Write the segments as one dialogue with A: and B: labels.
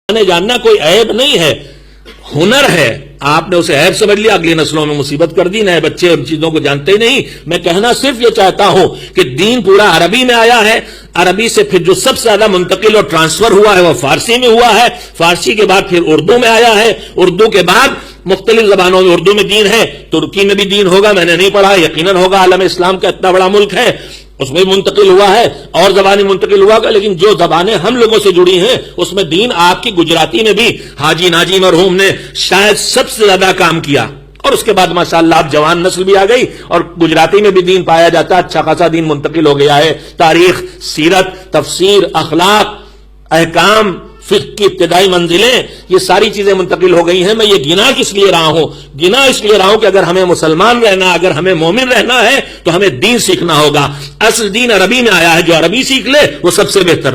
A: جاننا کوئی عیب نہیں ہے، ہنر ہے. آپ نے اسے عیب سمجھ لیا، اگلی نسلوں میں مصیبت کر دی. نئے بچے ان چیزوں کو جانتے ہی نہیں. میں کہنا صرف یہ چاہتا ہوں کہ دین پورا عربی میں آیا ہے. عربی سے پھر جو سب سے زیادہ منتقل اور ٹرانسفر ہوا ہے وہ فارسی میں ہوا ہے. فارسی کے بعد پھر اردو میں آیا ہے. اردو کے بعد مختلف زبانوں میں، اردو میں دین ہے، ترکی میں بھی دین ہوگا، میں نے نہیں پڑھا، یقیناً ہوگا. عالم اسلام کا اتنا بڑا ملک ہے، اس میں منتقل ہوا ہے، اور زبانیں منتقل ہوا گا. لیکن جو زبانیں ہم لوگوں سے جڑی ہیں اس میں دین، آپ کی گجراتی میں بھی حاجی ناجی مرحوم نے شاید سب سے زیادہ کام کیا. اور اس کے بعد ماشاءاللہ اب جوان نسل بھی آ گئی اور گجراتی میں بھی دین پایا جاتا ہے. اچھا خاصا دین منتقل ہو گیا ہے. تاریخ، سیرت، تفسیر، اخلاق، احکام، فقہ کی ابتدائی منزلیں، یہ ساری چیزیں منتقل ہو گئی ہیں. میں یہ گنا کس لیے رہا ہوں؟ گنا اس لیے رہا ہوں کہ اگر ہمیں مسلمان رہنا، اگر ہمیں مومن رہنا ہے تو ہمیں دین سیکھنا ہوگا. اصل دین عربی میں آیا ہے، جو عربی سیکھ لے وہ سب سے بہتر.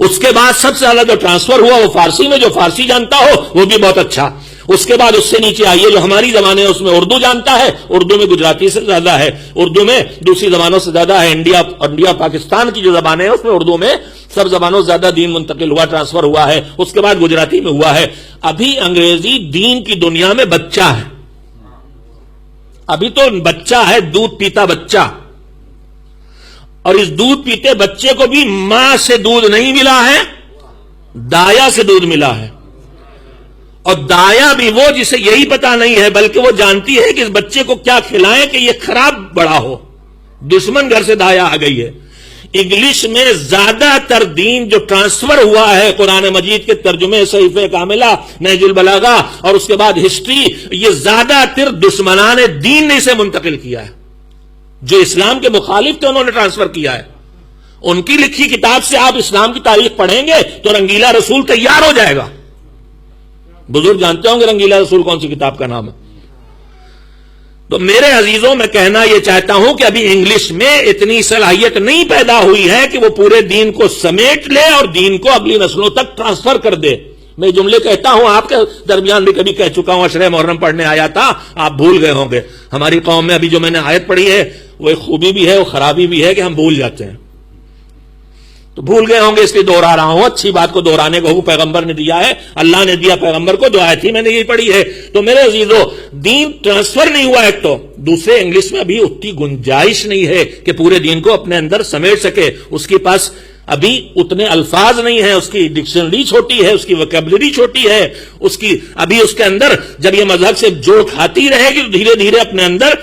A: اس کے بعد سب سے زیادہ جو ٹرانسفر ہوا وہ فارسی میں، جو فارسی جانتا ہو وہ بھی بہت اچھا. اس کے بعد اس سے نیچے آئیے جو ہماری زبانیں ہیں، اس میں اردو جانتا ہے، اردو میں گجراتی سے زیادہ ہے، اردو میں دوسری زبانوں سے زیادہ ہے. انڈیا پاکستان کی جو زبانیں ہیں اس میں اردو میں سب زبانوں سے زیادہ دین منتقل ہوا، ٹرانسفر ہوا ہے. اس کے بعد گجراتی میں ہوا ہے. ابھی انگریزی دین کی دنیا میں بچہ ہے. ابھی تو بچہ ہے، دودھ پیتا بچہ. اور اس دودھ پیتے بچے کو بھی ماں سے دودھ نہیں ملا ہے، دایا سے دودھ ملا ہے. اور دایا بھی وہ جسے یہی پتا نہیں ہے، بلکہ وہ جانتی ہے کہ اس بچے کو کیا کھلائیں کہ یہ خراب بڑا ہو. دشمن گھر سے دایا آ گئی ہے. انگلش میں زیادہ تر دین جو ٹرانسفر ہوا ہے قرآن مجید کے ترجمے، صحیفہ کاملہ، نہج البلاغہ اور اس کے بعد ہسٹری، یہ زیادہ تر دشمنان دین نے اسے منتقل کیا ہے. جو اسلام کے مخالف تھے انہوں نے ٹرانسفر کیا ہے. ان کی لکھی کتاب سے آپ اسلام کی تاریخ پڑھیں گے تو رنگیلا رسول تیار ہو جائے گا. بزرگ جانتے ہوں گے رنگیلا رسول کون سی کتاب کا نام ہے. تو میرے عزیزوں میں کہنا یہ چاہتا ہوں کہ ابھی انگلش میں اتنی صلاحیت نہیں پیدا ہوئی ہے کہ وہ پورے دین کو سمیٹ لے اور دین کو اگلی نسلوں تک ٹرانسفر کر دے. میں جملے کہتا ہوں، آپ کے درمیان بھی کبھی کہہ چکا ہوں، عشرہ محرم پڑھنے آیا تھا، آپ بھول گئے ہوں گے. ہماری قوم میں ابھی جو میں نے آیت پڑھی ہے وہ ایک خوبی بھی ہے، وہ خرابی بھی ہے کہ ہم بھول جاتے ہیں. تو بھول گئے ہوں گے اس لیے دوہرا رہا ہوں. اچھی بات کو دہرانے کو پیغمبر نے دیا ہے، اللہ نے دیا پیغمبر کو. جو آیت تھی میں نے یہی پڑھی ہے. تو میرے عزیزو، دین ٹرانسفر نہیں ہوا ایک تو، دوسرے انگلش میں ابھی اتنی گنجائش نہیں ہے کہ پورے دین کو اپنے اندر سمیٹ سکے. اس کے پاس ابھی اتنے الفاظ نہیں ہیں، اس کی ڈکشنری چھوٹی ہے، اس کی ویکیبلری چھوٹی ہے، اس کی ابھی اس کے اندر جب یہ مذہب سے جوڑ کھاتی رہے گی تو دھیرے دھیرے اپنے اندر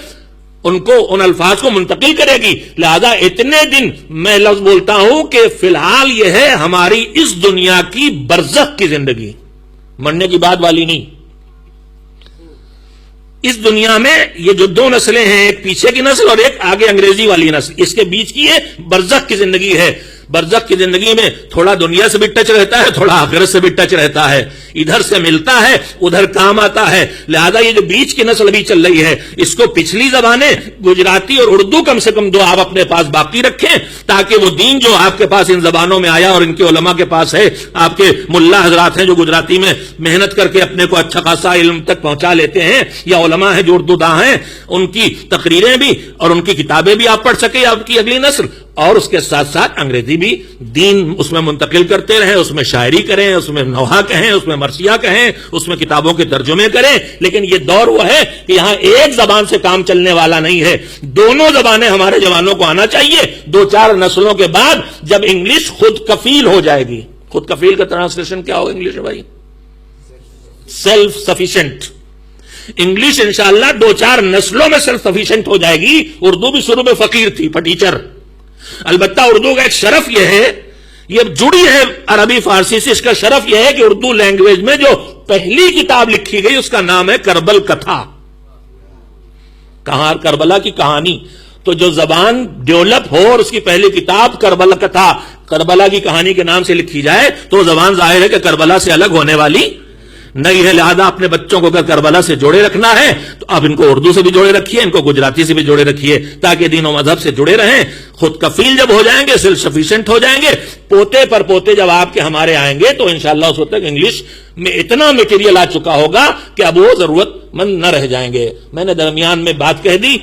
A: ان الفاظ کو منتقل کرے گی. لہذا اتنے دن میں لفظ بولتا ہوں کہ فی الحال یہ ہے ہماری اس دنیا کی برزخ کی زندگی، مرنے کی بات والی نہیں. اس دنیا میں یہ جو دو نسلیں ہیں، ایک پیچھے کی نسل اور ایک آگے انگریزی والی نسل، اس کے بیچ کی یہ برزخ کی زندگی ہے. برزخ کی زندگی میں تھوڑا دنیا سے بھی ٹچ رہتا ہے، تھوڑا آخرت سے بھی ٹچ رہتا ہے. ادھر سے ملتا ہے، ادھر کام آتا ہے. لہذا یہ جو بیچ کی نسل ابھی چل رہی ہے، اس کو پچھلی زبانیں گجراتی اور اردو کم سے کم دو آپ اپنے پاس باقی رکھیں، تاکہ وہ دین جو آپ کے پاس ان زبانوں میں آیا اور ان کے علماء کے پاس ہے، آپ کے ملا حضرات ہیں جو گجراتی میں محنت کر کے اپنے کو اچھا خاصا علم تک پہنچا لیتے ہیں، یا علماء ہیں جو اردو داں ہیں، ان کی تقریریں بھی اور ان کی کتابیں بھی آپ پڑھ سکیں آپ کی اگلی نسل. اور اس کے ساتھ ساتھ انگریزی بھی دین اس میں منتقل کرتے رہیں، اس میں شاعری کریں، اس میں نوحہ کہیں، اس میں مرثیہ کہیں، اس میں کتابوں کے ترجمے کریں. لیکن یہ دور وہ ہے کہ یہاں ایک زبان سے کام چلنے والا نہیں ہے، دونوں زبانیں ہمارے جوانوں کو آنا چاہیے. 2-4 نسلوں کے بعد جب انگلش خود کفیل ہو جائے گی. خود کفیل کا ٹرانسلیشن کیا ہوگا انگلش میں بھائی؟ Self sufficient. انگلش انشاءاللہ 2-4 نسلوں میں سیلف سفیشینٹ ہو جائے گی. اردو بھی شروع میں فقیر تھی، ٹیچر. البتہ اردو کا ایک شرف یہ ہے، یہ جڑی ہے عربی فارسی سے، اس کا شرف یہ ہے کہ اردو لینگویج میں جو پہلی کتاب لکھی گئی اس کا نام ہے کربل کتھا، کہاں کربلا کی کہانی. تو جو زبان ڈیولپ ہو اور اس کی پہلی کتاب کربلا کتھا، کربلا کی کہانی کے نام سے لکھی جائے تو زبان ظاہر ہے کہ کربلا سے الگ ہونے والی نہیں ہے. لہذا اپنے بچوں کو اگر کربلا سے جوڑے رکھنا ہے تو اب ان کو اردو سے بھی جوڑے رکھیے، ان کو گجراتی سے بھی جوڑے رکھیے، تاکہ دین و مذہب سے جڑے رہیں. خود کفیل جب ہو جائیں گے، سیلف سفیشینٹ ہو جائیں گے، پوتے پر پوتے جب آپ کے ہمارے آئیں گے تو انشاءاللہ اس وقت تک انگلش میں اتنا میٹیریل آ چکا ہوگا کہ اب وہ ضرورت مند نہ رہ جائیں گے. میں نے درمیان میں بات کہہ دی